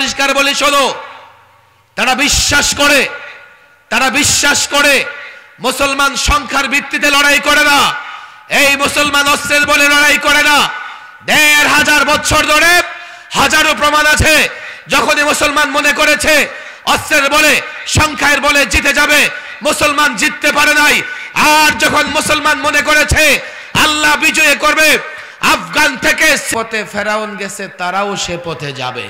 পরিষ্কার বলি শোনো, তারা বিশ্বাস করে মুসলমান সংখ্যার ভিত্তিতে লড়াই করে না। এই মুসলমান অস্ত্রের বলে লড়াই করে না। ১৫০০ বছর ধরে হাজারো প্রমাণ আছে, যখনই মুসলমান মনে করেছে অস্ত্রের বলে সংখ্যার বলে জিতে যাবে, মুসলমান জিততে পারে নাই। আর যখন মুসলমান মনে করেছে আল্লাহ বিজয় করবে, আফগান থেকে পথে ফেরাউন গেছে, তারাও সে পথে যাবে।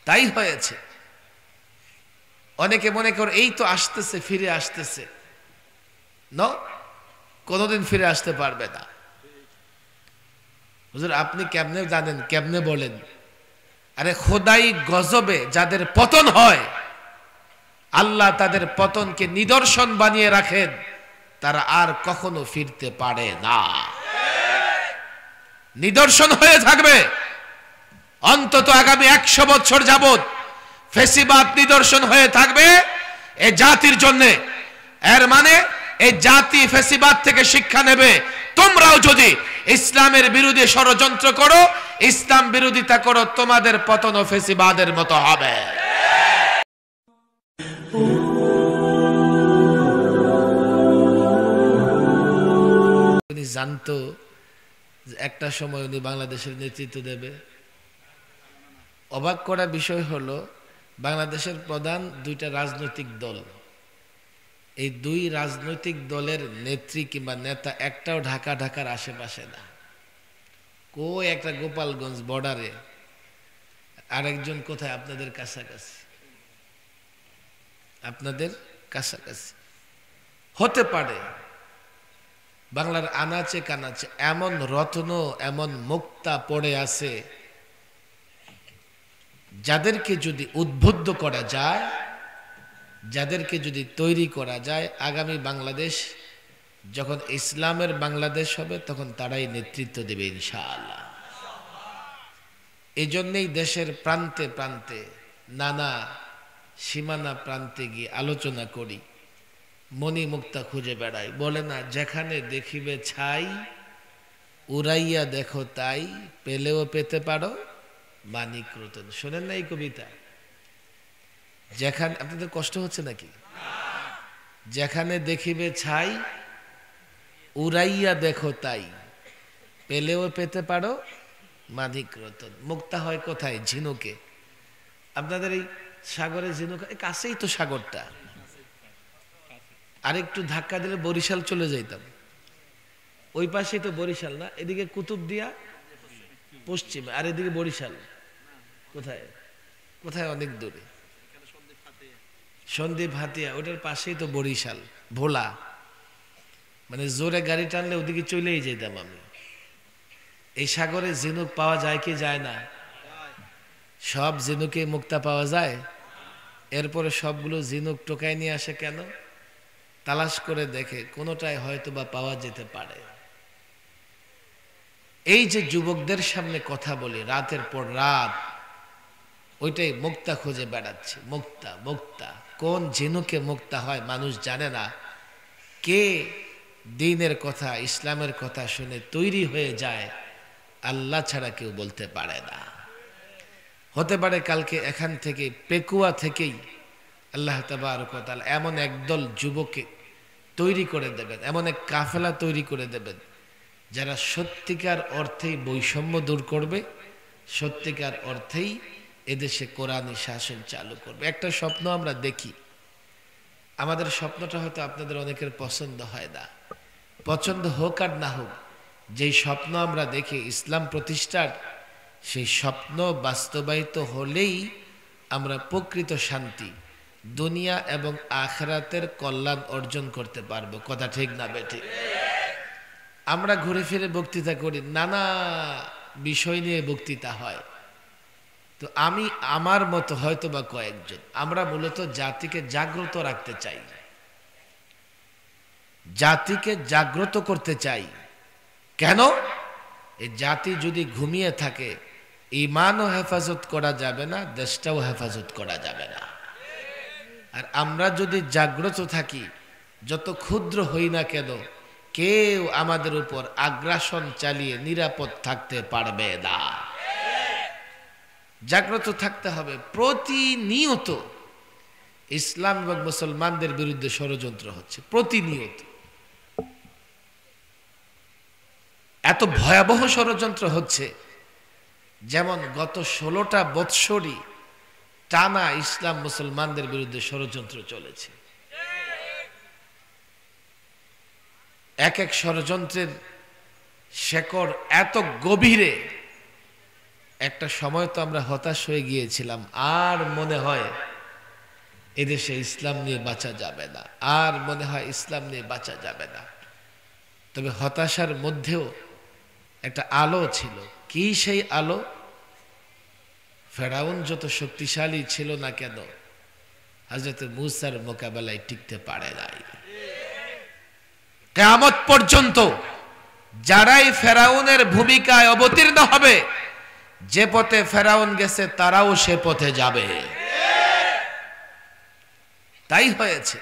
তাই হয়েছে। অনেকে মনে করে এই তো আসতেছে, ফিরে আসতেছে, কোনদিন ফিরে আসতে পারবে না। হুজুর আপনি কেমনে জানেন, কেমনে বলেন? আরে খোদাই গজবে যাদের পতন হয়, আল্লাহ তাদের পতনকে নিদর্শন বানিয়ে রাখেন, তারা আর কখনো ফিরতে পারে না। নিদর্শন হয়ে থাকবে অন্তত আগামী ১০০ বছর যাবত। ফেসিবাদ নিদর্শন হয়ে থাকবে এই জাতির জন্য। এর মানে এই জাতি ফেসিবাদ থেকে শিক্ষা নেবে। তোমরাও যদি ইসলামের বিরুদ্ধে ষড়যন্ত্র করো, ইসলাম বিরোধিতা করো, তোমাদের পতন ও ফেসিবাদের মতো হবে। উনি জানতো যে একটা সময় উনি বাংলাদেশের নেতৃত্ব দেবে। অবাক করা বিষয় হলো, বাংলাদেশের প্রধান 2টা রাজনৈতিক দল, এই 2 রাজনৈতিক দলের নেত্রী কিংবা নেতা একটাও ঢাকার আশেপাশে না। একটা গোপালগঞ্জ বর্ডারে, আরেকজন কোথায়? আপনাদের কাছাকাছি হতে পারে। বাংলার আনাচে কানাচে এমন রত্ন, এমন মুক্তা পড়ে আছে, যাদেরকে যদি উদ্বুদ্ধ করা যায়, যাদেরকে যদি তৈরি করা যায়, আগামী বাংলাদেশ যখন ইসলামের বাংলাদেশ হবে, তখন তারাই নেতৃত্ব দেবে ইনশাআল্লাহ। এই জন্যই দেশের প্রান্তে প্রান্তে, নানা সীমানা প্রান্তে গিয়ে আলোচনা করি, মনি মুক্তা খুঁজে বেড়াই। বলে না, যেখানে দেখিবে ছাই, উড়াইয়া দেখো তাই, পেলেও পেতে পারো মানিক রতন। শোনেন না এই কবিতা? যেখানে, আপনাদের কষ্ট হচ্ছে নাকি? যেখানে দেখিবে ছাই, উড়াইয়া দেখো তাই, পেলেও পেতে পারো মানিক রতন। মুক্তা হয় কোথায়? ঝিনুকে। আপনাদের এই সাগরে ঝিনুক, কাছেই তো সাগরটা, আরেকটু ধাক্কা দিলে বরিশাল চলে যাইতাম। ওই পাশেই তো বরিশাল না? এদিকে কুতুবদিয়া পশ্চিমে, আর এদিকে বরিশাল। কোথায়? অনেক দূরে। সন্দ্বীপ হাতিয়া, ওটার পাশেই তো বরিশাল। ভোলা, মানে জোরে গাড়ি টানলে ওদিকে চলেই যেতাম আমি। এই সাগরে ঝিনুক পাওয়া যায় কি যায় না? সব ঝিনুকে মুক্তা পাওয়া যায়? এরপরে সবগুলো ঝিনুক টোকাই নিয়ে আসে কেন? তালাশ করে দেখে কোনোটাই হয়তো বা পাওয়া যেতে পারে। এই যে যুবকদের সামনে কথা বলি রাতের পর রাত, ওইটাই মুক্তা খুঁজে বেড়াচ্ছে। মুক্তা কোন ঝিনুকে মুক্তা হয় মানুষ জানে না। কে দ্বীনের কথা, ইসলামের কথা শুনে তৈরি হয়ে যায়, আল্লাহ ছাড়া কেউ বলতে পারে না। হতে পারে কালকে এখান থেকে, পেকুয়া থেকেই আল্লাহ তাবারক ওয়া তাআলা এমন একদল যুবককে তৈরি করে দেবেন, এমন এক কাফেলা তৈরি করে দেবেন, যারা সত্যিকার অর্থেই বৈষম্য দূর করবে, সত্যিকার অর্থেই এদেশে কোরআনী শাসন চালু করবে। একটা স্বপ্ন আমরা দেখি, আমাদের স্বপ্নটা হয়তো আপনাদের অনেকের পছন্দ হয় না। পছন্দ হোক আর না হোক, যেই স্বপ্ন আমরা দেখি ইসলাম প্রতিষ্ঠার, সেই স্বপ্ন বাস্তবায়িত হলেই আমরা প্রকৃত শান্তি, দুনিয়া এবং আখিরাতের কল্যাণ অর্জন করতে পারবো। কথা ঠিক না বেঠিক? আমরা ঘুরে ফিরে বক্তৃতা করি, নানা বিষয় নিয়ে বক্তৃতা হয়। তো আমি আমার মতো হয়তো বা কয়েকজন, আমরা মূলত জাতিকে জাগ্রত রাখতে চাই, জাতিকে জাগ্রত করতে চাই। কেন? এই জাতি যদি ঘুমিয়ে থাকে, ঈমানও হেফাজত করা যাবে না, দেশটাও হেফাজত করা যাবে না। আর আমরা যদি জাগ্রত থাকি, যত ক্ষুদ্র হই না কেন, কেউ আমাদের উপর আগ্রাসন চালিয়ে নিরাপদ থাকতে পারবে না। জাগ্রত থাকতে হবে। প্রতিনিয়ত ইসলাম এবং মুসলমানদের বিরুদ্ধে ষড়যন্ত্র হচ্ছে, প্রতিনিয়ত। এত ভয়াবহ ষড়যন্ত্র হচ্ছে, যেমন গত 16টা বৎসরই টানা ইসলাম মুসলমানদের বিরুদ্ধে ষড়যন্ত্র চলেছে। এক এক ষড়যন্ত্রের শেকড় এত গভীরে, একটা সময় তো আমরা হতাশ হয়ে গিয়েছিলাম, আর মনে হয় এদেশে ইসলাম নিয়ে বাঁচা যাবে না, আর মনে হয় ইসলাম নিয়ে বাঁচা যাবে না। তবে হতাশার মধ্যেও একটা আলো ছিল। কি সেই আলো? ফেরাউন যত শক্তিশালী ছিল না কেন, হযরত মূসার মোকাবেলায় টিকতে পারে নাই। কিয়ামত পর্যন্ত যারাই ফেরাউনের ভূমিকায় অবতীর্ণ হবে, যে পথে ফেরাউন গেছে তারাও সে পথে যাবে। তাই হয়েছে।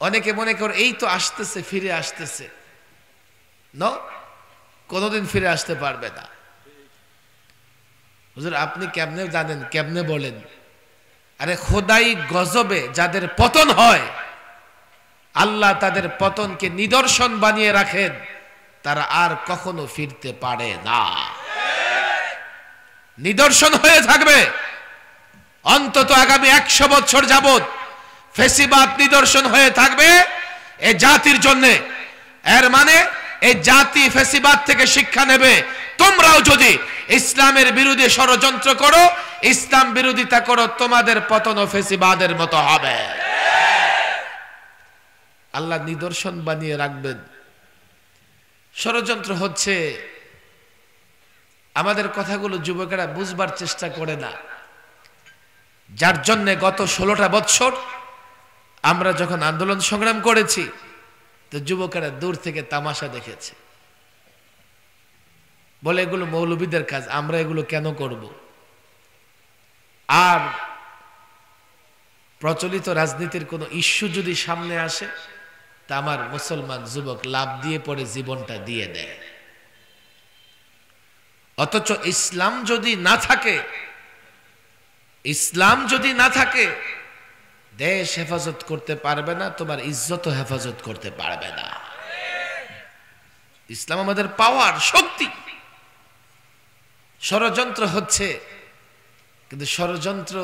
অনেকে মনে করে এই তো আসতেছে, ফিরে আসতেছে। না, কোনোদিন ফিরে আসতে পারবে না। হুজুর আপনি কেমনে জানেন, কেমনে বলেন? আরে খোদাই গজবে যাদের পতন হয়, আল্লাহ তাদের পতনকে নিদর্শন বানিয়ে রাখেন, তারা আর কখনো ফিরতে পারে না। নিদর্শন হয়ে থাকবে অন্তত আগামী 100 বছর যাবত। ফেসিবাদ নিদর্শন হয়ে থাকবে এই জাতির জন্য। এর মানে এই জাতি ফেসিবাদ থেকে শিক্ষা নেবে। তোমরাও যদি ইসলামের বিরুদ্ধে ষড়যন্ত্র করো, ইসলাম বিরোধিতা করো, তোমাদের পতন ফেসিবাদের মতো হবে। আল্লাহ নিদর্শন বানিয়ে রাখবেন। ষড়যন্ত্র হচ্ছে, আমাদের কথাগুলো যুবকেরা বুঝবার চেষ্টা করে না, যার জন্য গত 16টা বৎসর আমরা যখন আন্দোলন সংগ্রাম করেছি, তো যুবকেরা দূর থেকে তামাশা দেখেছে, বলে এগুলো মৌলবীদের কাজ, আমরা এগুলো কেন করব? আর প্রচলিত রাজনীতির কোনো ইস্যু যদি সামনে আসে, তা আমার মুসলমান যুবক লাভ দিয়ে পড়ে জীবনটা দিয়ে দেয়। অথচ ইসলাম যদি না থাকে, ইসলাম যদি না থাকে, দেশ হেফাজত করতে পারবে না, তোমার ইজ্জত হেফাজত করতে পারবে না। ইসলাম আমাদের পাওয়ার, শক্তি। ষড়যন্ত্র হচ্ছে, কিন্তু ষড়যন্ত্র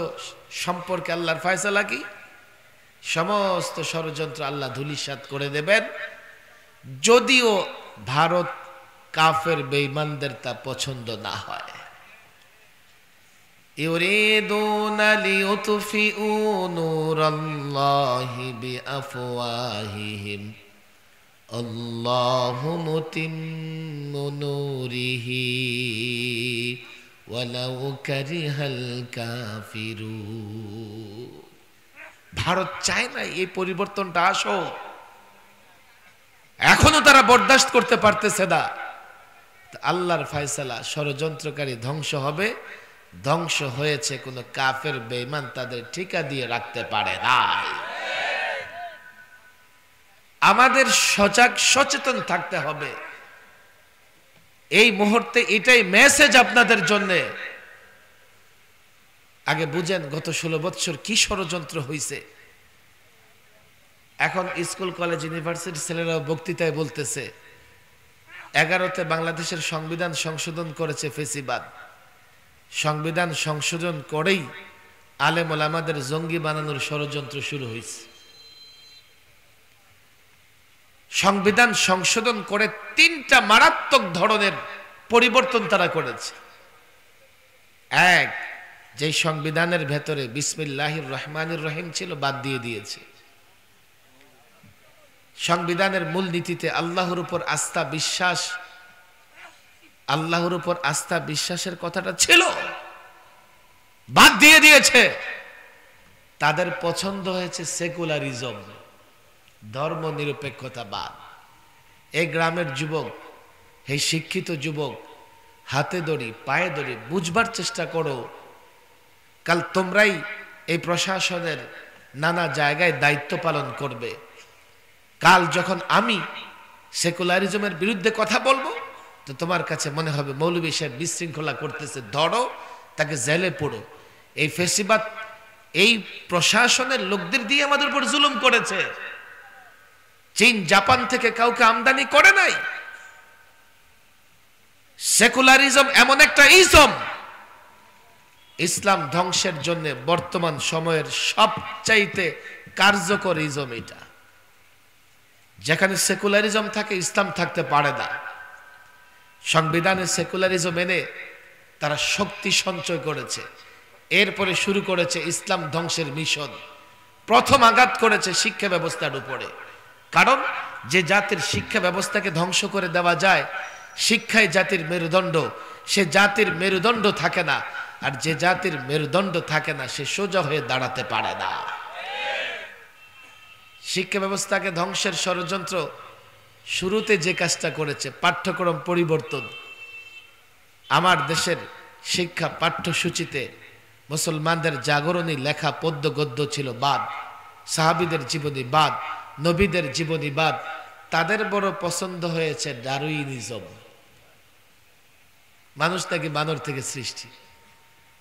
সম্পর্কে আল্লাহর ফয়সালা কি? সমস্ত ষড়যন্ত্র আল্লাহ ধূলিসাৎ করে দেবেন, যদিও ভারত কাফের বেঈমানদের তা পছন্দ না হয়। ইউরিদুনা লিইউতফিউ নূরাল্লাহি বিআফওয়াহিহিম আল্লাহু মুতিম্মু নূরিহি ওয়ালাউ কারিহাল কাফিরুন। ভারত চায় না এই পরিবর্তনটা আসুক, এখনো তারা বরদাস্ত করতে পারতেছে না। আল্লাহর ফয়সালা, ষড়যন্ত্রকারী ধ্বংস হবে। ধ্বংস হয়েছে, কোন কাফের বেঈমান তাদের ঠিকা দিয়ে রাখতে পারে না। আমাদের সজাগ সচেতন থাকতে হবে। এই মুহূর্তে এটাই মেসেজ আপনাদের জন্য। আগে বুঝেন গত 16 বছর কি ষড়যন্ত্র হয়েছে। এখন স্কুল কলেজ ইউনিভার্সিটি ছেলেরা বক্তৃতায় বলতেছে 11তে বাংলাদেশের সংবিধান সংশোধন করেছে ফেসিবাদ। সংবিধান সংশোধন করেই আলেম ওলামাদের জঙ্গি বানানোর ষড়যন্ত্র শুরু হয়েছে। সংবিধান সংশোধন করে 3টা মারাত্মক ধরনের পরিবর্তন তারা করেছে। এক, যে সংবিধানের ভেতরে বিসমিল্লাহির রহমানির রহিম ছিল বাদ দিয়ে দিয়েছে। সংবিধানের মূল নীতিতে আল্লাহর উপর আস্থা বিশ্বাস, আল্লাহর উপর আস্থা বিশ্বাসের কথাটা ছিল, বাদ দিয়ে দিয়েছে। তাদের পছন্দ হয়েছে সেকুলারিজম, ধর্ম নিরপেক্ষতাবাদ। এই গ্রামের যুবক, এই শিক্ষিত যুবক, হাতে দড়ি পায়ে দড়ি বুঝবার চেষ্টা করো। কাল তোমরাই এই প্রশাসনের নানা জায়গায় দায়িত্ব পালন করবে। কাল যখন আমি সেকুলারিজমের বিরুদ্ধে কথা বলবো, তো তোমার কাছে মনে হবে মৌলভী সাহেব বিশৃঙ্খলা করতেছে, ধরো তাকে জেলে পড়ো। এই ফেসিবাদ এই প্রশাসনের লোকদের দিয়ে আমাদের উপর জুলুম করেছে। চীন জাপান থেকে কাউকে আমদানি করে নাই। সেকুলারিজম এমন একটা ইজম, ইসলাম ধ্বংসের জন্য বর্তমান সময়ের সবচাইতে কার্যকর ইজম এটা। যেখানে সেকুলারিজম থাকে ইসলাম থাকতে পারে না। সংবিধানে সেকুলারিজম এনে তারা শক্তি সঞ্চয় করেছে, এরপরে শুরু করেছে ইসলাম ধ্বংসের মিশন। প্রথম আঘাত করেছে শিক্ষা ব্যবস্থার উপরে, কারণ যে জাতির শিক্ষা ব্যবস্থাকে ধ্বংস করে দেওয়া যায়, শিক্ষাই জাতির মেরুদণ্ড, সে জাতির মেরুদণ্ড থাকে না। আর যে জাতির মেরুদণ্ড থাকে না সে সোজা হয়ে দাঁড়াতে পারে না। শিক্ষা ব্যবস্থাকে ধ্বংসের ষড়যন্ত্র শুরুতে যে কাজটা করেছে পাঠ্যক্রম পরিবর্তন। আমার দেশের শিক্ষা পাঠ্যসূচিতে মুসলমানদের জাগরণী লেখা পদ্য গদ্য ছিল বাদ, সাহাবীদের জীবনী বাদ, নবীদের জীবনী বাদ। তাদের বড় পছন্দ হয়েছে ডারউইনিজম। মানুষ নাকি বানর থেকে সৃষ্টি।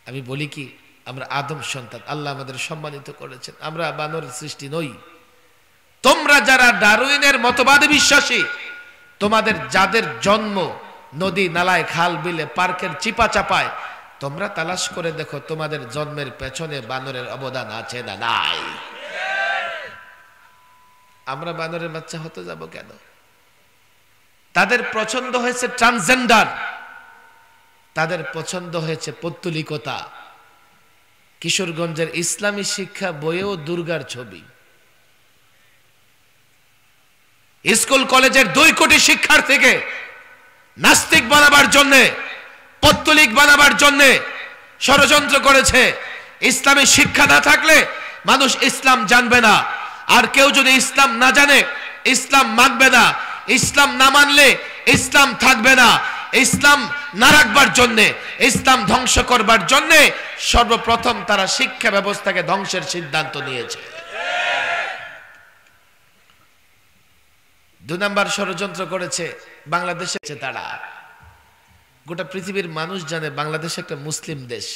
আমি বলি কি, আমরা আদম সন্তান, আল্লাহ আমাদের সম্মানিত করেছেন, আমরা বানরের সৃষ্টি নই। তোমরা যারা ডারউইনের মতবাদে বিশ্বাসী, তোমাদের যাদের জন্ম নদী নালায় খাল বিলে পার্কের চিপা চাপায়, তোমরা তালাশ করে দেখো তোমাদের জন্মের পেছনে বানরের অবদান আছে না নাই? আমরা বানরের বাচ্চা হতে যাব কেন? তাদের পছন্দ হয়েছে ট্রান্সজেন্ডার, তাদের পছন্দ হয়েছে পৌত্তলিকতা। কিশোরগঞ্জের ইসলামী শিক্ষা বইয়েও দুর্গার ছবি। স্কুল কলেজের 2 কোটি শিক্ষার্থীকে নাস্তিক বানাবার জন্য, পৌত্তলিক বানাবার জন্য ষড়যন্ত্র করেছে। ইসলামী শিক্ষা না থাকলে মানুষ ইসলাম জানবে না, আর কেউ যদি ইসলাম না জানে ইসলাম মানবে না। ইসলাম না মানলে ইসলাম থাকবে না। ইসলাম না রাখবার জন্যে, ইসলাম ধ্বংস করবার জন্যে সর্বপ্রথম তারা শিক্ষা ব্যবস্থাকে ধ্বংসের সিদ্ধান্ত নিয়েছে। 2 নম্বর ষড়যন্ত্র করেছে বাংলাদেশে। তারা গোটা পৃথিবীর মানুষ জানে বাংলাদেশ একটা মুসলিম দেশ,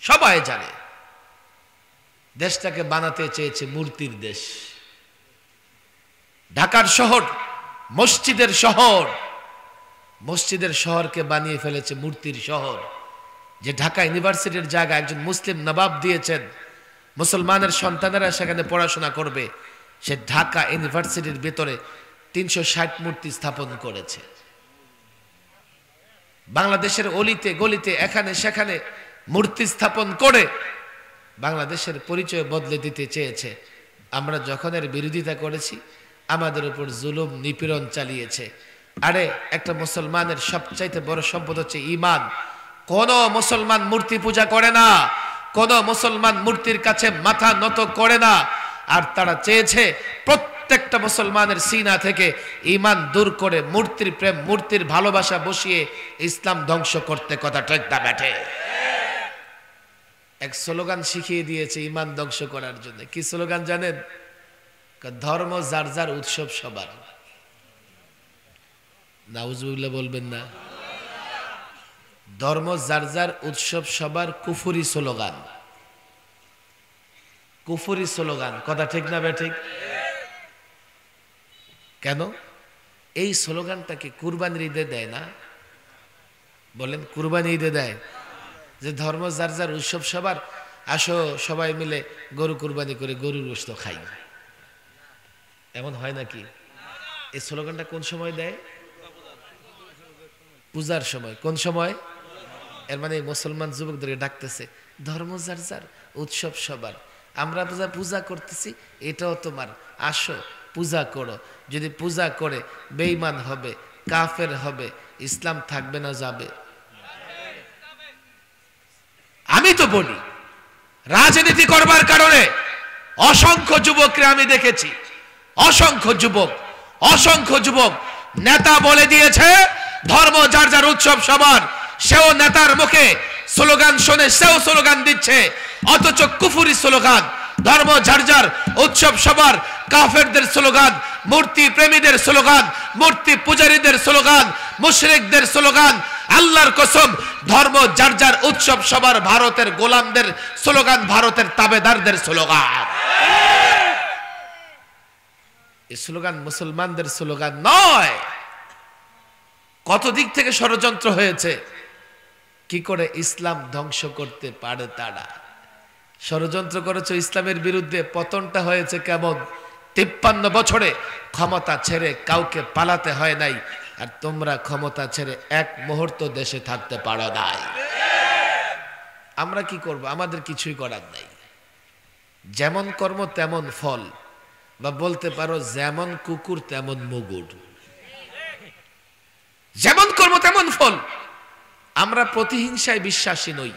সবাই জানে। দেশটাকে বানাতে চেয়েছে মূর্তির দেশ। ঢাকার শহর মসজিদের শহর, মসজিদের শহরকে বানিয়ে ফেলেছে মূর্তির শহর। যে ঢাকা ইউনিভার্সিটির জায়গা একজন মুসলিম নবাব দিয়েছেন, মুসলমানের সন্তানেরা সেখানে পড়াশোনা করবে, সে ঢাকা ইউনিভার্সিটির ভিতরে 360 মূর্তি স্থাপন করেছে। বাংলাদেশের অলিতে গলিতে এখানে সেখানে মূর্তি স্থাপন করে বাংলাদেশের পরিচয় বদলে দিতে চেয়েছে। আমরা যখন এর বিরোধিতা করেছি, আমাদের উপর জুলুম নিপীড়ন চালিয়েছে। আরে একটা মুসলমানের সবচাইতে বড় সম্পদ হচ্ছে ঈমান। কোন মুসলমান মূর্তি পূজা করে না, কোন মুসলমান মূর্তির কাছে মাথা নত করে না। আর তারা চেয়েছে প্রত্যেকটা মুসলমানের সিনা থেকে ঈমান দূর করে মূর্তির প্রেম, মূর্তির ভালোবাসা বসিয়ে ইসলাম ধ্বংস করতে। কথা ঠিক না ব্যাঠে? এক স্লোগান শিখিয়ে দিয়েছে ঈমান ধ্বংস করার জন্য। কি স্লোগান জানেন? ধর্ম যার যার, উৎসব সবার। নাউজুবিল্লাহ বলবেন না? ধর্ম যার যার, উৎসব সবার কুফরি স্লোগান। কুফরি স্লোগান। কথা ঠিক না ব্যাঠিক? কেন এই স্লোগানটাকে কুরবানির ঈদে দেয় না? বলেন, কুরবানি ঈদে দেয় যে ধর্ম যার যার, উৎসব সবার, আসো সবাই মিলে গরু কুরবানি করে গরুর গোশত খাই। এমন হয় নাকি? এই স্লোগানটা কোন সময় দেয়? পূজার সময়। কোন সময়? এর মানে মুসলমান যুবকদেরকে ডাকতেছে, ধর্ম যার যার, উৎসব সবার। আমরা পূজা করতেছি, এটাও তোমার, আসো পূজা করো। যদি পূজা করে বেঈমান হবে, কাফের হবে, ইসলাম থাকবে না, যাবে। আমি তো বলি, রাজনীতি করবার কারণে অসংখ্য যুবককে আমি দেখেছি, অসংখ্য যুবক নেতা বলে দিয়েছে ধর্ম যার যার, উৎসব সবার। সেও নেতার মুখে স্লোগান শোনে, সেও স্লোগান দিচ্ছে, অথচ কুফরি স্লোগান। ধর্ম যার যার, উৎসব সবার কাফেরদের স্লোগান, মূর্তি প্রেমীদের স্লোগান, মূর্তি পূজারীদের স্লোগান, মুশরিকদের স্লোগান। আল্লাহর কসম, ধর্ম যার যার উৎসব সবার ভারতের গোলামদের স্লোগান, ভারতের তাবেদারদের স্লোগান। এই স্লোগান মুসলমানদের স্লোগান নয়। কত দিক থেকে ষড়যন্ত্র হয়েছে, কি করে ইসলাম ধ্বংস করতে পারে তারা। ষড়যন্ত্র করেছে ইসলামের বিরুদ্ধে, পতনটা হয়েছে কেমন? 53 বছরে ক্ষমতা ছেড়ে কাউকে পালাতে হয় নাই, আর তোমরা ক্ষমতা ছেড়ে এক মুহূর্ত দেশে থাকতে পারো নাই। আমরা কি করব? আমাদের কিছুই করার নাই। যেমন কর্ম তেমন ফল, বা বলতে পারো যেমন কুকুর তেমন মুগুর। যেমন কর্ম তেমন ফল। আমরা প্রতিহিংসায় বিশ্বাসী নই,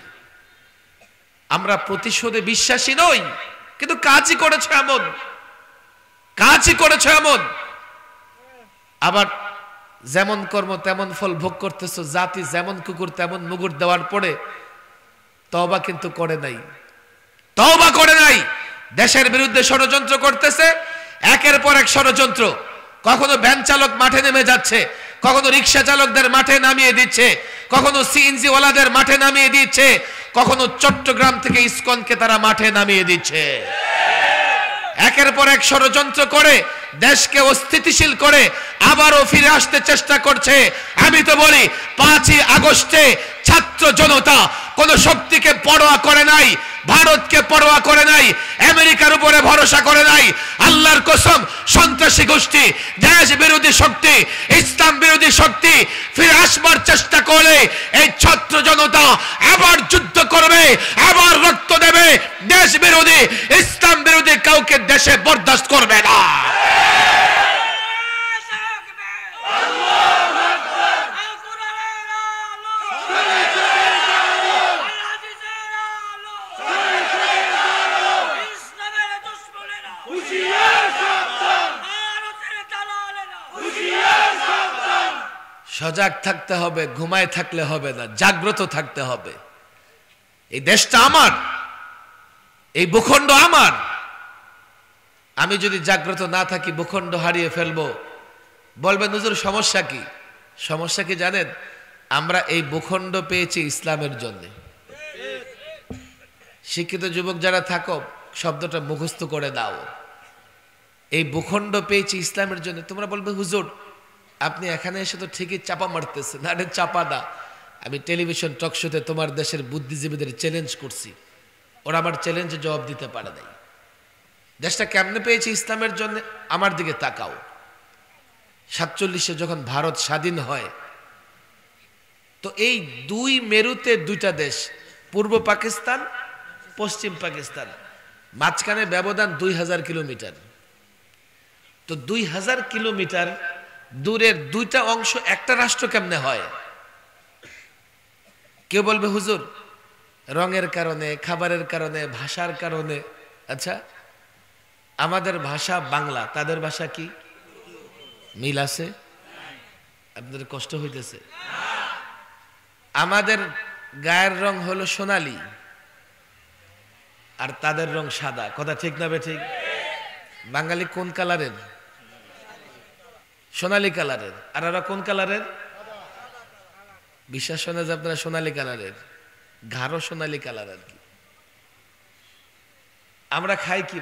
আমরা প্রতিশোধে বিশ্বাসী নই, কিন্তু কাজই করেছে এমন, কাজই করেছে এমন। আবার যেমন কর্ম তেমন ফল ভোগ করতেছো, জাতি যেমন কুকুর তেমন মুগুর দেওয়ার পরে তওবা কিন্তু করে নাই, তওবা করে নাই। দেশের বিরুদ্ধে ষড়যন্ত্র করতেছে, একের পর এক ষড়যন্ত্র। কখনো ভ্যান চালক মাঠে নেমে যাচ্ছে, কখনো রিক্সা চালকদের মাঠে নামিয়ে দিচ্ছে, কখনো সিএনজি ওয়ালাদের মাঠে নামিয়ে দিচ্ছে, কখনো চট্টগ্রাম থেকে ইসকনকে তারা মাঠে নামিয়ে দিচ্ছে। একের পর এক ষড়যন্ত্র করে দেশকে অস্থিতিশীল করে আবারও ফিরে আসতে চেষ্টা করছে। আমি তো বলি 5ই আগস্টে ছাত্র জনতা কোন শক্তিকে পরোয়া করে নাই, ভারতকে পরোয়া করে নাই, আমেরিকার উপরে ভরসা করে নাই। আল্লাহর কসম, সন্ত্রাসী গোষ্ঠী, দেশ বিরোধী শক্তি, ইসলাম বিরোধী শক্তি ফিরে আসবার চেষ্টা করে এই ছাত্র জনতা আবার যুদ্ধ করবে, আবার রক্ত দেবে। দেশ বিরোধী, ইসলাম বিরোধী কাউকে দেশে বরদাস্ত করবে না। সজাগ থাকতে হবে, ঘুমায় থাকলে হবে না, জাগ্রত থাকতে হবে। এই দেশটা আমার, এই ভূখণ্ড আমার। আমি যদি জাগ্রত না থাকি, ভূখণ্ড হারিয়ে ফেলবো। বলবেন হুজুর সমস্যা কি? সমস্যা কি জানেন? আমরা এই ভূখণ্ড পেয়েছি ইসলামের জন্য। শিক্ষিত যুবক যারা থাকো, শব্দটা মুখস্থ করে দাও। এই ভূখণ্ড পেয়েছি ইসলামের জন্য। তোমরা বলবে হুজুর আপনি এখানে এসে তো ঠিকই চাপা মারতেছেন। আরে চাপা না, আমি টেলিভিশন টক শোতে তোমার দেশের বুদ্ধিজীবীদের চ্যালেঞ্জ করছি, ওরা আমার চ্যালেঞ্জে জবাব দিতে পারে নাই। দেশটা কেমনে পেয়েছি? ইসলামের জন্য। আমার দিকে তাকাও। 47-এ যখন ভারত স্বাধীন হয়, তো এই দুই মেরুতে দুইটা দেশ, পূর্ব পাকিস্তান, পশ্চিম পাকিস্তান, মাঝখানে ব্যবধান 2000 কিলোমিটার। তো 2000 কিলোমিটার দূরের দুইটা অংশ একটা রাষ্ট্র কেমনে হয়? কেউ বলবে হুজুর রঙের কারণে, খাবারের কারণে, ভাষার কারণে। আচ্ছা, আমাদের ভাষা বাংলা, তাদের ভাষা কি মিল আছে? আপনাদের কষ্ট হইতেছে? আমাদের গায়ের রং হলো সোনালী, আর তাদের রং সাদা। কথা ঠিক না বে ঠিক? বাঙালি কোন কালারের? সোনালী কালারের। আর ওরা কোন কালারের? বিশ্বাস শোনা যে আপনারা সোনালী কালারের, গাঢ় সোনালী কালার আর কি। আমরা খাই কি?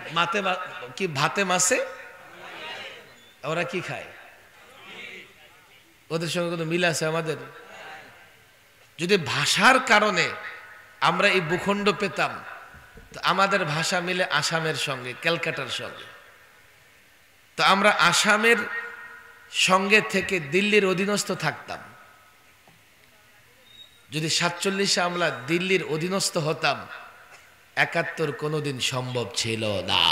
কি ভাতে মাছে? ওরা কি খায়? ওদের সঙ্গে কোনো মিল আছে আমাদের? যদি ভাষার কারণে আমরা এই ভূখণ্ড পেতাম, তো আমাদের ভাষা মিলে আসামের সঙ্গে, ক্যালকাটার সঙ্গে। তো আমরা আসামের সঙ্গে থেকে দিল্লির অধীনস্থ থাকতাম। যদি 47-এ আমরা দিল্লির অধীনস্থ হতাম, 71 কোনোদিন সম্ভব ছিল না।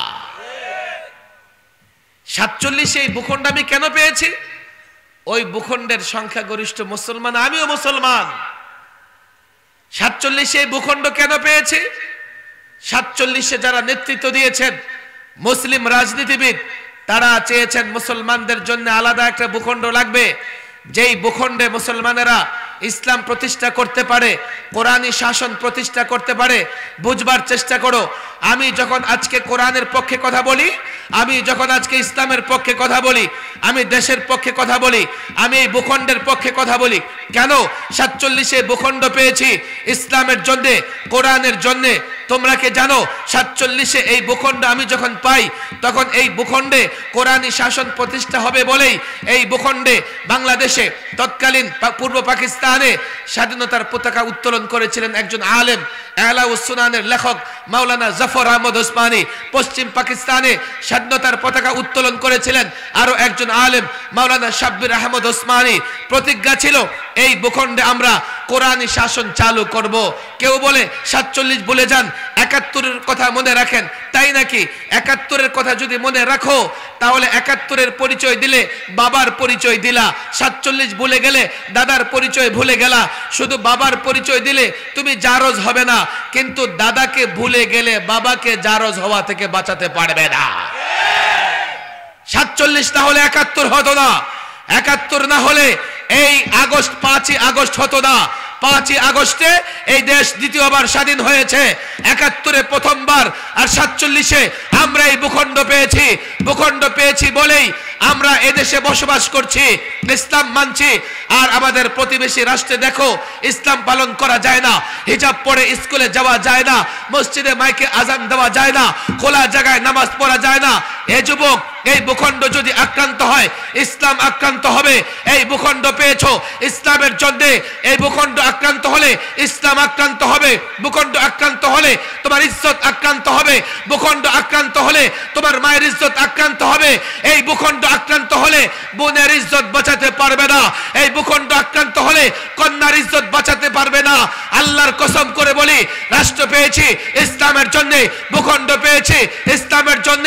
47-এ এই ভূখণ্ড আমি কেন পেয়েছি? ওই ভূখণ্ডের সংখ্যাগরিষ্ঠ মুসলমান, আমিও মুসলমান। 47-এ এই ভূখণ্ড কেন পেয়েছি? 47-এ যারা নেতৃত্ব দিয়েছেন মুসলিম রাজনীতিবিদ, তারা চেয়েছেন মুসলমানদের জন্য আলাদা একটা ভূখণ্ড লাগবে, যেই ভূখণ্ডে মুসলমানেরা ইসলাম প্রতিষ্ঠা করতে পারে, কোরআনী শাসন প্রতিষ্ঠা করতে পারে, বুঝবার চেষ্টা করো। আমি যখন আজকে কোরআনের পক্ষে কথা বলি, আমি যখন আজকে ইসলামের পক্ষে কথা বলি, আমি দেশের পক্ষে কথা বলি, আমি এই ভূখণ্ডের পক্ষে কথা বলি, কেন? 47-এ ভূখণ্ড পেয়েছি ইসলামের জন্য, কোরআনের জন্য। তোমরা কি জানো 47-এ এই ভূখণ্ড আমি যখন পাই, তখন এই ভূখণ্ডে কোরআনী শাসন প্রতিষ্ঠা হবে বলেই এই ভূখণ্ডে বাংলাদেশে তৎকালীন পূর্ব পাকিস্তানে স্বাধীনতার পতাকা উত্তোলন করেছিলেন একজন আলেম, আলাউস সুনানের লেখক মাওলানা জাফর আহমদ ওসমানী। পশ্চিম পাকিস্তানে স্বাধীনতার পতাকা উত্তোলন করেছিলেন আরো একজন আলেম মাওলানা শাব্বির আহমদ ওসমানী। প্রতিজ্ঞা ছিল এই ভূখণ্ডে আমরা কোরআনী শাসন চালু করব। কেউ বলে 47 ভুলে যান, 71-এর কথা মনে রাখেন। তাই নাকি? 71-এর কথা যদি মনে রাখো, তাহলে 71-এর পরিচয় দিলে বাবার পরিচয় দিলা, 47 ভুলে গেলে দাদার পরিচয় ভুলে গেলা। শুধু বাবার পরিচয় দিলে তুমি জারজ হবে না, কিন্তু দাদাকে ভুলে গেলে বাবাকে জারজ হওয়া থেকে বাঁচাতে পারবে না। 47 না হলে 71 হতো না, 71 না হলে এই আগস্ট 5ই আগস্ট হতো না। 5ই আগস্টে এই দেশ দ্বিতীয়বার স্বাধীন হয়েছে, 71-এ প্রথমবার, আর 47-এ আমরা এই ভূখণ্ড পেয়েছি। ভূখণ্ড পেয়েছি বলেই আমরা এদেশে বসবাস করছি, ইসলাম মানছি। আর আমাদের প্রতিবেশী রাষ্ট্রে দেখো, ইসলাম পালন করা যায় না, হিজাব পরে স্কুলে যাওয়া যায় না, মসজিদে মাইকে আজান দেওয়া যায় না, খোলা জায়গায় নামাজ পড়া যায় না। এই যুবক, এই ভূখণ্ড যদি আক্রান্ত হয়, ইসলাম আক্রান্ত হবে। এই ভূখণ্ড পেয়েছো ইসলামের জন্য, এই ভূখণ্ড আক্রান্ত হলে ইসলাম আক্রান্ত হবে। ভূখণ্ড আক্রান্ত হলে তোমার ইজ্জত আক্রান্ত হবে। ভূখণ্ড আক্রান্ত হলে তোমার মায়ের ইজ্জত আক্রান্ত হবে। এই ভূখণ্ড আক্রান্ত হলে বোনের ইজ্জত বাঁচাতে পারবে না। এই ভূখণ্ড আক্রান্ত হলে কন্যার ইজ্জত বাঁচাতে পারবে না। আল্লাহর কসম করে বলি, রাষ্ট্র পেয়েছি ইসলামের জন্য, ভূখণ্ড পেয়েছি ইসলামের জন্য।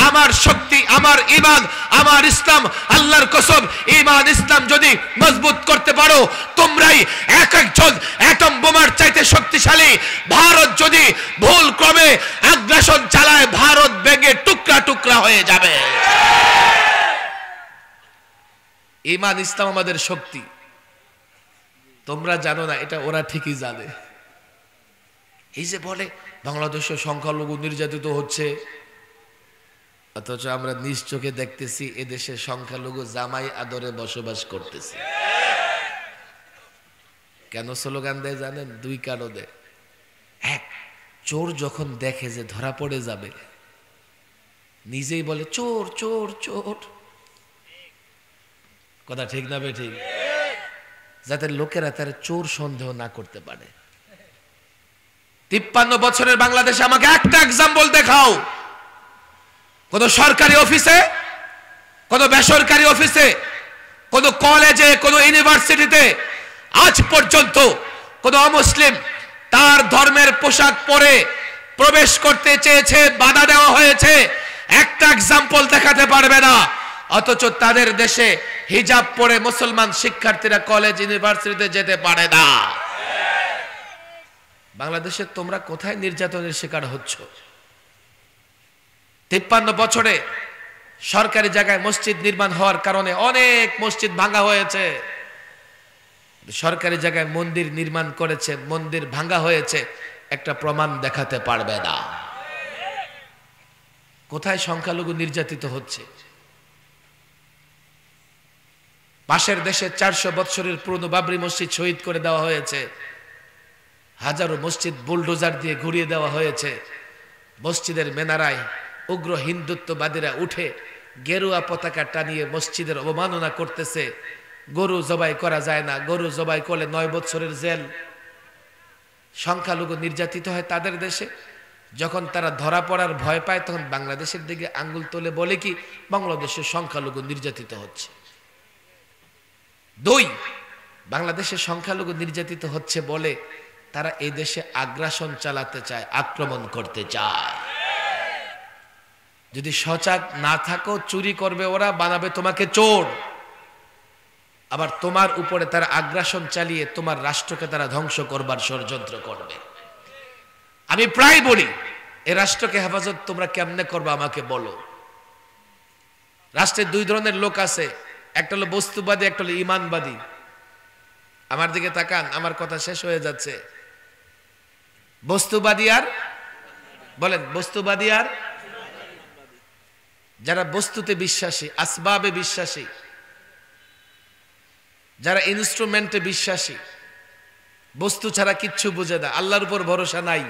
আমার শক্তি, আমার ঈমান, আমার ইসলাম, আল্লাহর কসম, ঈমান ইসলাম যদি মজবুত করতে পারো, তোমরাই এক একজন অ্যাটম বোমার চাইতে শক্তিশালী। ভারত যদি ভুল ক্রমে আগ্রাসন চালায়, ভারত ভেঙে টুকরা টুকরা হয়ে যাবে। ঈমান ইসলাম আমাদের শক্তি। তোমরা জানো না, এটা ওরা ঠিকই জানে। এই যে বলে বাংলাদেশের সংখ্যালঘু নির্যাতিত হচ্ছে, অথচ আমরা নিজ চোখে দেখতেছি এদেশে সংখ্যালঘু জামাই আদরে বসবাস করতেছে। কেন স্লোগান দেয় জানেন? 2 কারণে। এক, চোর যখন দেখে যে ধরা পড়ে যাবে, নিজেই বলে চোর চোর চোর। কথা ঠিক না বেঠিক? যাতে লোকেরা তার চোর সন্দেহ না করতে পারে। 53 বছরের বাংলাদেশে আমাকে একটা এক্সাম্পল দেখাও, কোন সরকারি অফিসে, কোন বেসরকারি অফিসে, কোন কলেজে, কোন ইউনিভার্সিটিতে আজ পর্যন্ত কোন অমুসলিম তার ধর্মের পোশাক পরে প্রবেশ করতে চেয়েছে, বাধা দেওয়া হয়েছে? একটা এক্সাম্পল দেখাতে পারবে না। অথচ তাদের দেশে হিজাব পরে মুসলমান শিক্ষার্থীরা কলেজ ইউনিভার্সিটিতে যেতে পারে না। বাংলাদেশে তোমরা কোথায় নির্যাতনের শিকার হচ্ছ? 53 বছরে সরকারি জায়গায় মসজিদ নির্মাণ হওয়ার কারণে অনেক মসজিদ ভাঙা হয়েছে। সরকারি জায়গায় মন্দির নির্মাণ করেছে, মন্দির ভাঙা হয়েছে, একটা প্রমাণ দেখাতে পারবে না। কোথায় সংখ্যালঘু নির্যাতিত হচ্ছে? পাশের দেশে 400 বছরের পুরনো বাবরি মসজিদ শহীদ করে দেওয়া হয়েছে, হাজারো মসজিদ বুলডোজার দিয়ে ঘুরিয়ে দেওয়া হয়েছে। মসজিদের মেনারায় উগ্র হিন্দুত্ববাদীরা উঠে গেরুয়া পতাকা টানিয়ে মসজিদের অবমাননা করতেছে। গরু জবাই করা যায় না, গরু জবাই করলে 9 বছরের জেল। সংখ্যালঘু নির্যাতিত হয় তাদের দেশে। যখন তারা ধরা পড়ার ভয় পায়, তখন বাংলাদেশের দিকে আঙ্গুল তুলে বলে কি বাংলাদেশের সংখ্যালঘু নির্যাতিত হচ্ছে। 2, বাংলাদেশের সংখ্যালঘু নির্যাতিত হচ্ছে বলে তারা এই দেশে আগ্রাসন চালাতে চায়, আক্রমণ করতে চায়। যদি সজাগ না থাকো, চুরি করবে ওরা, বানাবে তোমাকে চোর। আবার তোমার উপরে তারা আগ্রাসন চালিয়ে তোমার রাষ্ট্রকে তারা ধ্বংস করবার ষড়যন্ত্র করবে। আমি প্রায় বলি, এই রাষ্ট্রকে হেফাজত তোমরা কেমনে করবে আমাকে বলো। রাষ্ট্রে 2 ধরনের লোক আছে, একটা হলো বস্তুবাদী, একটা হলো ঈমানবাদী। আমার দিকে তাকান, আমার কথা শেষ হয়ে যাচ্ছে। বস্তুবাদী আর বলেন, বস্তুবাদী আর যারা বস্তুতে বিশ্বাসী, আসবাবে বিশ্বাসী, যারা ইনস্ট্রুমেন্টে বিশ্বাসী, বস্তু ছাড়া কিচ্ছু বুঝে না, আল্লাহর উপর ভরসা নাই,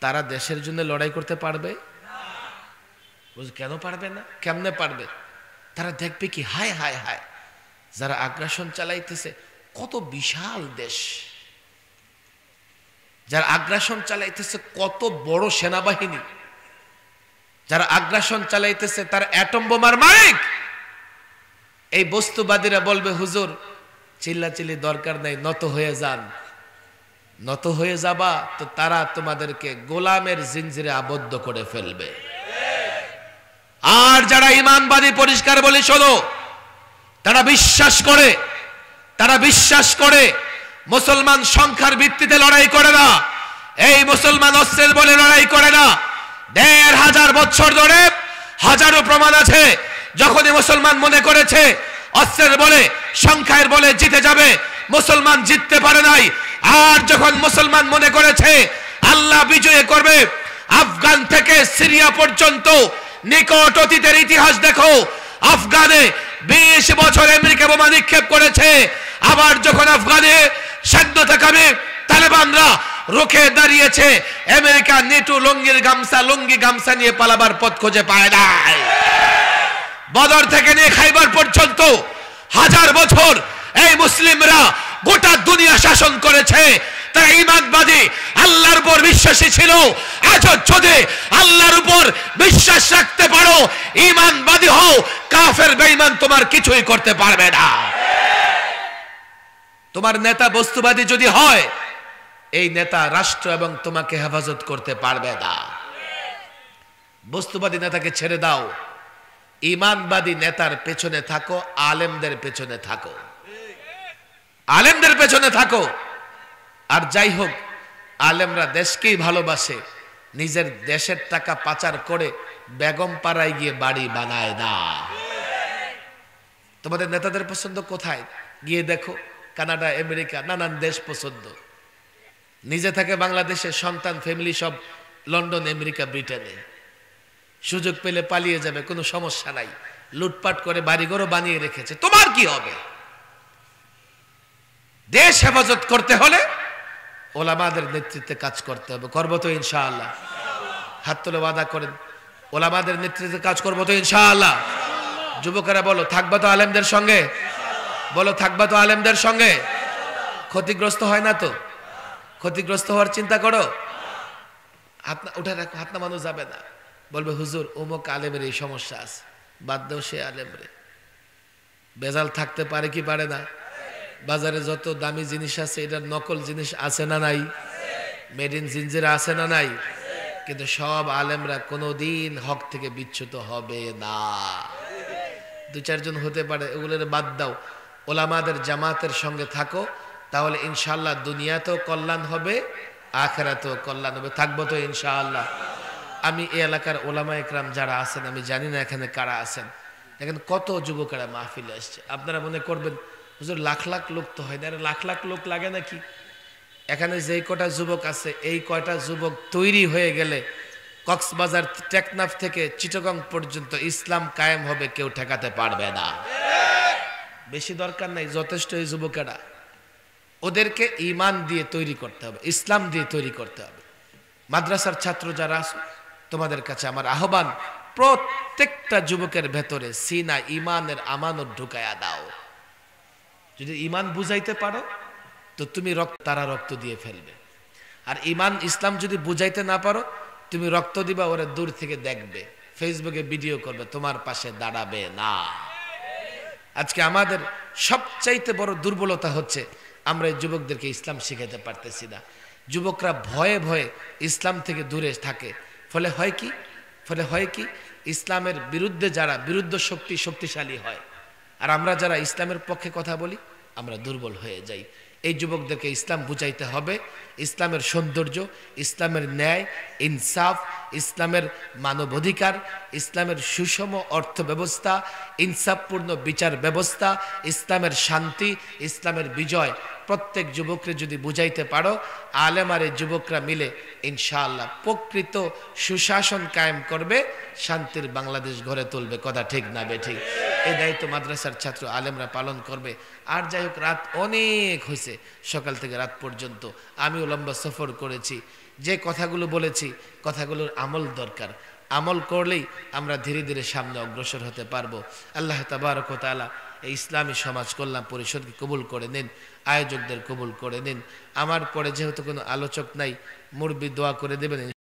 তারা দেশের জন্য লড়াই করতে পারবে? কেন পারবে না? কেমনে পারবে? তারা দেখবে কি, হায় হায় হায়, যারা আগ্রাসন চালাইতেছে, কত বিশাল দেশ, যারা আগ্রাসন চালাইতেছে কত বড় সেনাবাহিনী, যারা আগ্রাসন চালাইতেছে তার অ্যাটম বোমার মালিক। এই বস্তুবাদীরা বলবে, হুজুর চিল্লাচিল্লি দরকার নাই, নত হয়ে যান। নত হয়ে যাবা তো তারা তোমাদেরকে গোলামের জিনজিরে আবদ্ধ করে ফেলবে। আর যারা ঈমানবাদী, পরিষ্কার বলে শোনো, তারা বিশ্বাস করে মুসলমান সংখ্যার ভিত্তিতে লড়াই করে না। এই মুসলমান অস্ত্রের বলে লড়াই করে না। ১৫০০ বছর ধরে হাজারো প্রমাণ আছে, যখনই মুসলমান মনে করেছে অস্ত্রের বলে, সংখ্যার বলে জিতে যাবে, মুসলমান জিততে পারে নাই। আর যখন মুসলমান মনে করেছে আল্লাহ বিজয় করবে, আফগান থেকে সিরিয়া পর্যন্ত নিকট অতীতের ইতিহাস দেখো, আফগানে ২০ বছর আমেরিকা বোমা নিক্ষেপ করেছে। আবার যখন আফগানে স্বাধীনতাকামী তালেবানরা রুখে দাঁড়িয়েছে, আমেরিকা নিটু লুঙ্গি গামছা নিয়ে পালাবার পথ খুঁজে পায় নাই। বদর থেকে নিয়ে খাইবার পর্যন্ত ১০০০ বছর এই মুসলিমরা গোটা দুনিয়া শাসন করেছে। তারা ঈমানবাদী, আল্লাহর উপর বিশ্বাসী ছিল। আজ যদি আল্লাহর উপর বিশ্বাস রাখতে পারো, ঈমানবাদী হও, কাফের বেঈমান তোমার কিছুই করতে পারবে না। তোমার নেতা বস্তুবাদী যদি হয়, এই নেতা রাষ্ট্র এবং তোমাকে হেফাজত করতে পারবে না। বস্তুবাদী নেতাকে ছেড়ে দাও, ঈমানবাদী নেতার পেছনে থাকো, আলেমদের পেছনে থাকো, আলেমদের পেছনে থাকো। আর যাই হোক, আলেমরা দেশকেই ভালোবাসে, নিজের দেশের টাকা পাচার করে বেগম পাড়ায় গিয়ে বাড়ি বানায় না। তোমাদের নেতাদের পছন্দ কোথায়? গিয়ে দেখো, কানাডা, আমেরিকা, নানান দেশ পছন্দ। নিজে থাকে বাংলাদেশে, সন্তান ফ্যামিলি সব লন্ডন, আমেরিকা, ব্রিটেনে। সুযোগ পেলে পালিয়ে যাবে, কোনো সমস্যা নাই। লুটপাট করে বাড়িঘরও বানিয়ে রেখেছে, তোমার কি হবে? দেশ হেফাজত করতে হলে ওলামাদের নেতৃত্বে কাজ করতে হবে। করবো তো ইনশাআল্লাহ? হাত তুলে ওয়াদা করেন, ওলামাদের নেতৃত্বে কাজ করবো তো ইনশাআল্লাহ? যুবকেরা বলো, থাকবা তো আলেমদের সঙ্গে? বলো, থাকবা তো আলেমদের সঙ্গে? ক্ষতিগ্রস্ত হয় না তো? ক্ষতিগ্রস্ত হওয়ার চিন্তা করো? হাত উঠে রাখো, হাত নামানো যাবে না। বলবে, হুজুর অমুক আলেমের এই সমস্যা আছে, বাদ দাও সে আলেমরে। বেজাল থাকতে পারে কি পারে না? বাজারে যত দামি জিনিস আছে, এটার নকল জিনিস আছে না নাই? মেড ইন জিনজিরা আছে না নাই? কিন্তু সব আলেমরা কোনোদিন হক থেকে বিচ্যুত হবে না। ২-৪ জন হতে পারে, ওগুলোর বাদ দাও। ওলামাদের জামাতের সঙ্গে থাকো, তাহলে ইনশাআল্লাহ দুনিয়াতেও কল্যাণ হবে, আখিরাতেও কল্যাণ হবে। থাকবো তো ইনশাআল্লাহ? আমি এই এলাকার ওলামা একরাম যারা আছেন, আমি জানি না এখানে কারা আছেন, দেখেন কত যুবকেরা মাহফিলে আসছে। আপনারা মনে করবেন, হুজুর লাখ লাখ লোক তো হয় না। লাখ লাখ লোক লাগে নাকি? এখানে যেই কটা যুবক আছে, এই কয়টা যুবক তৈরি হয়ে গেলে কক্সবাজার, টেকনাফ থেকে চিটাগং পর্যন্ত ইসলাম কায়েম হবে, কেউ ঠেকাতে পারবে না। বেশি দরকার নাই, যথেষ্ট এই যুবকেরা। ওদেরকে ঈমান দিয়ে তৈরি করতে হবে, ইসলাম দিয়ে তৈরি করতে হবে। মাদ্রাসার ছাত্র যারা আছে, তোমাদের কাছে আমার আহ্বান, প্রত্যেকটা যুবকের ভেতরে সিনা ঈমানের আমানত ঢুকায়া দাও। যদি ঈমান বুঝাইতে পারো তো তুমি তারা রক্ত দিয়ে ফেলবে। আর ঈমান ইসলাম যদি বুঝাইতে না পারো, তুমি রক্ত দিবা, ওরা দূর থেকে দেখবে, ফেসবুকে ভিডিও করবে, তোমার পাশে দাঁড়াবে না। আজকে আমাদের সবচাইতে বড় দুর্বলতা হচ্ছে, আমরা এই যুবকদেরকে ইসলাম শিখাতে পারতেছি না। যুবকরা ভয়ে ভয়ে ইসলাম থেকে দূরে থাকে। ফলে হয় কি ইসলামের বিরুদ্ধে যারা বিরুদ্ধ শক্তিশালী হয়, আর আমরা যারা ইসলামের পক্ষে কথা বলি, আমরা দুর্বল হয়ে যাই। এই যুবকদেরকে ইসলাম বুঝাইতে হবে, ইসলামের সৌন্দর্য, ইসলামের ন্যায়, ইনসাফ, ইসলামের মানবাধিকার, ইসলামের সুষম অর্থ ব্যবস্থা, ইনসাফপূর্ণ বিচার ব্যবস্থা, ইসলামের শান্তি, ইসলামের বিজয় প্রত্যেক যুবককে যদি বুঝাইতে পারো, আলেম আর এই যুবকরা মিলে ইনশাআল্লাহ প্রকৃত সুশাসন কায়েম করবে, শান্তির বাংলাদেশ গড়ে তুলবে। কথা ঠিক না বেঠিক? এই দায়িত্ব মাদ্রাসার ছাত্র আলেমরা পালন করবে। আর যাই হোক, রাত অনেক হয়েছে, সকাল থেকে রাত পর্যন্ত আমিও লম্বা সফর করেছি। যে কথাগুলো বলেছি, কথাগুলোর আমল দরকার। আমল করলেই আমরা ধীরে ধীরে সামনে অগ্রসর হতে পারবো। আল্লাহ তাবারক ওয়া তাআলা এই ইসলামী সমাজ কল্যাণ পরিষদকে কবুল করে নিন, আয়োজকদের কবুল করে নিন। আমার পরে যেহেতু কোনো আলোচক নাই, মুরব্বি দোয়া করে দেবেন।